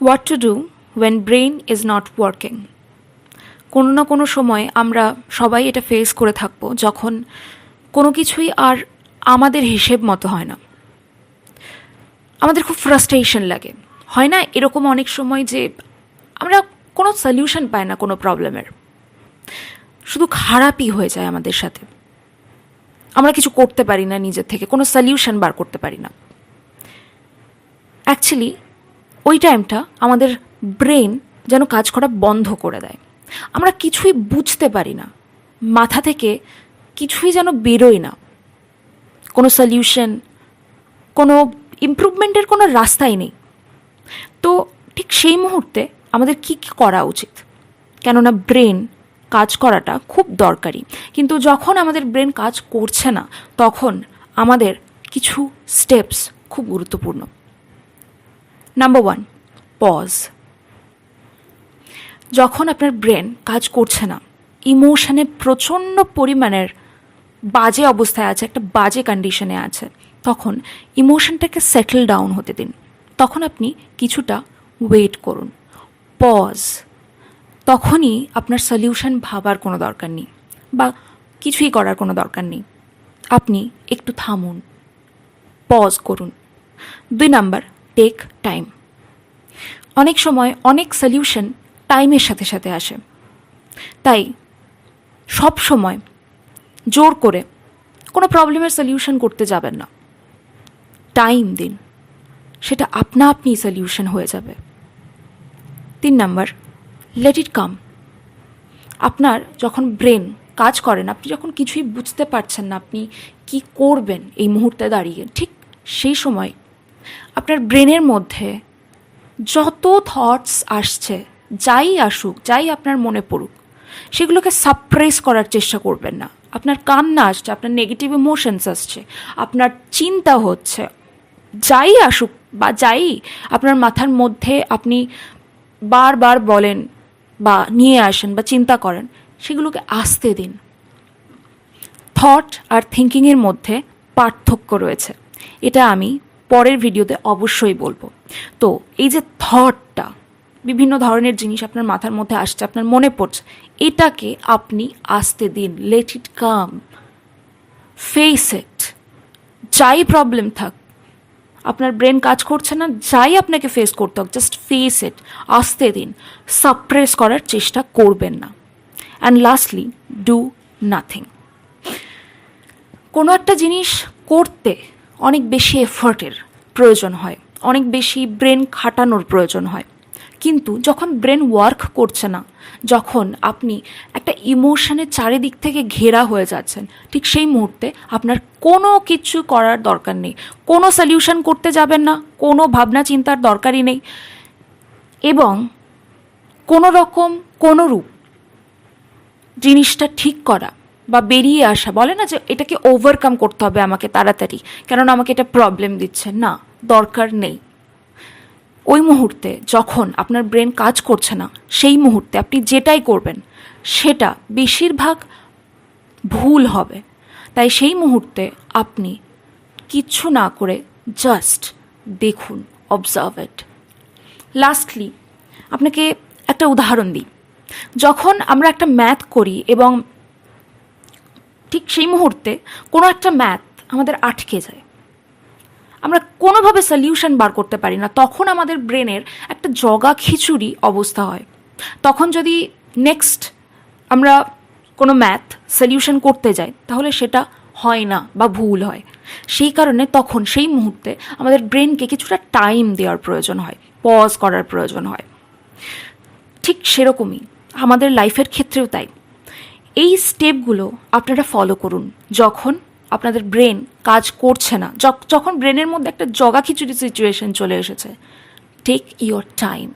What to do when brain is not working. কোনো না কোনো সময় আমরা সবাই এটা ফেস করে থাকবো, যখন কোনো কিছুই আর আমাদের হিসেব মতো হয় না, আমাদের খুব ফ্রাস্ট্রেশন লাগে। হয় না এরকম অনেক সময় যে আমরা কোনো সলিউশন পাই না কোনো প্রবলেমের, শুধু খারাপই হয়ে যায় আমাদের সাথে, আমরা কিছু করতে পারি না, নিজের থেকে কোনো সলিউশন বার করতে পারি না। অ্যাকচুয়ালি ওই টাইমটা আমাদের ব্রেন যেন কাজ করা বন্ধ করে দেয়, আমরা কিছুই বুঝতে পারি না, মাথা থেকে কিছুই যেন বেরোয় না, কোনো সলিউশন, কোনো ইমপ্রুভমেন্টের কোনো রাস্তাই নেই। তো ঠিক সেই মুহূর্তে আমাদের কী কী করা উচিত? কেননা ব্রেন কাজ করাটা খুব দরকারি, কিন্তু যখন আমাদের ব্রেন কাজ করছে না তখন আমাদের কিছু স্টেপস খুব গুরুত্বপূর্ণ। Number 1, pause. যখন আপনার ব্রেন কাজ করছে না, ইমোশনে প্রচণ্ড পরিমাণের বাজে অবস্থায় আছে, একটা বাজে কন্ডিশনে আছে, তখন ইমোশনটাকে সেটেল ডাউন হতে দিন। তখন আপনি কিছুটা ওয়েট করুন, পজ। তখনই আপনার সলিউশন ভাবার কোনো দরকার নেই বা কিছুই করার কোনো দরকার নেই, আপনি একটু থামুন, পজ করুন। 2 নাম্বার, টেক টাইম। অনেক সময় অনেক সলিউশন টাইমের সাথে সাথে আসে, তাই সব সময় জোর করে কোনো প্রবলেমের সলিউশন করতে যাবেন না, টাইম দিন, সেটা আপনা আপনি সলিউশন হয়ে যাবে। 3 নাম্বার, লেট ইট কাম। আপনার যখন ব্রেন কাজ করে না, আপনি যখন কিছুই বুঝতে পারছেন না আপনি কি করবেন এই মুহূর্তে দাঁড়িয়ে, ঠিক সেই সময় আপনার ব্রেনের মধ্যে যত থটস আসছে, যাই আসুক, যাই আপনার মনে পড়ুক, সেগুলোকে সাপ্রেস করার চেষ্টা করবেন না। আপনার কান্না আসছে, আপনার নেগেটিভ ইমোশনস আসছে, আপনার চিন্তা হচ্ছে, যাই আসুক বা যাই আপনার মাথার মধ্যে আপনি বারবার বলেন বা নিয়ে আসেন বা চিন্তা করেন, সেগুলোকে আসতে দিন। থট আর থিঙ্কিংয়ের মধ্যে পার্থক্য রয়েছে, এটা আমি পরের ভিডিওতে অবশ্যই বলবো। তো এই যে থটটা, বিভিন্ন ধরনের জিনিস আপনার মাথার মধ্যে আসছে, আপনার মনে পড়ছে, এটাকে আপনি আসতে দিন, let it come, face it. যাই প্রবলেম থাক, আপনার ব্রেন কাজ করছে না, যাই আপনাকে ফেস করতে হোক, জাস্ট ফেস ইট, আসতে দিন, সাপ্রেস করার চেষ্টা করবেন না। And lastly, do nothing. কোনো একটা জিনিস করতে অনেক বেশি এফর্টের প্রয়োজন হয়, অনেক বেশি ব্রেন খাটানোর প্রয়োজন হয়, কিন্তু যখন ব্রেন ওয়ার্ক করছে না, যখন আপনি একটা ইমোশনের চারিদিক থেকে ঘেরা হয়ে যাচ্ছেন, ঠিক সেই মুহূর্তে আপনার কোনো কিছু করার দরকার নেই, কোনো সলিউশন করতে যাবেন না, কোনো ভাবনা চিন্তার দরকারই নেই, এবং কোনো রকম কোনো রূপ জিনিসটা ঠিক করা বা বেরিয়ে আসা, বলে না যে এটাকে ওভারকাম করতে হবে আমাকে তাড়াতাড়ি, কেননা আমাকে এটা প্রবলেম দিচ্ছে, না, দরকার নেই। ওই মুহূর্তে যখন আপনার ব্রেন কাজ করছে না, সেই মুহূর্তে আপনি যেটাই করবেন সেটা বেশিরভাগ ভুল হবে। তাই সেই মুহূর্তে আপনি কিচ্ছু না করে জাস্ট দেখুন, অবজার্ভ ইট। লাস্টলি আপনাকে একটা উদাহরণ দিই। যখন আমরা একটা ম্যাথ করি এবং ঠিক সেই মুহূর্তে কোনো একটা ম্যাথ আমাদের আটকে যায়, আমরা কোনোভাবে সলিউশন বার করতে পারি না, তখন আমাদের ব্রেনের একটা জগা খিচুড়ি অবস্থা হয়। তখন যদি নেক্সট আমরা কোনো ম্যাথ সলিউশন করতে যাই, তাহলে সেটা হয় না বা ভুল হয়। সেই কারণে তখন সেই মুহূর্তে আমাদের ব্রেনকে কিছুটা টাইম দেওয়ার প্রয়োজন হয়, পজ করার প্রয়োজন হয়। ঠিক সেরকমই আমাদের লাইফের ক্ষেত্রেও তাই। এই স্টেপগুলো আপনারা ফলো করুন যখন আপনাদের ব্রেন কাজ করছে না, যখন ব্রেনের মধ্যে একটা জগা খিচুড়ি সিচুয়েশন চলে এসেছে। Take your time.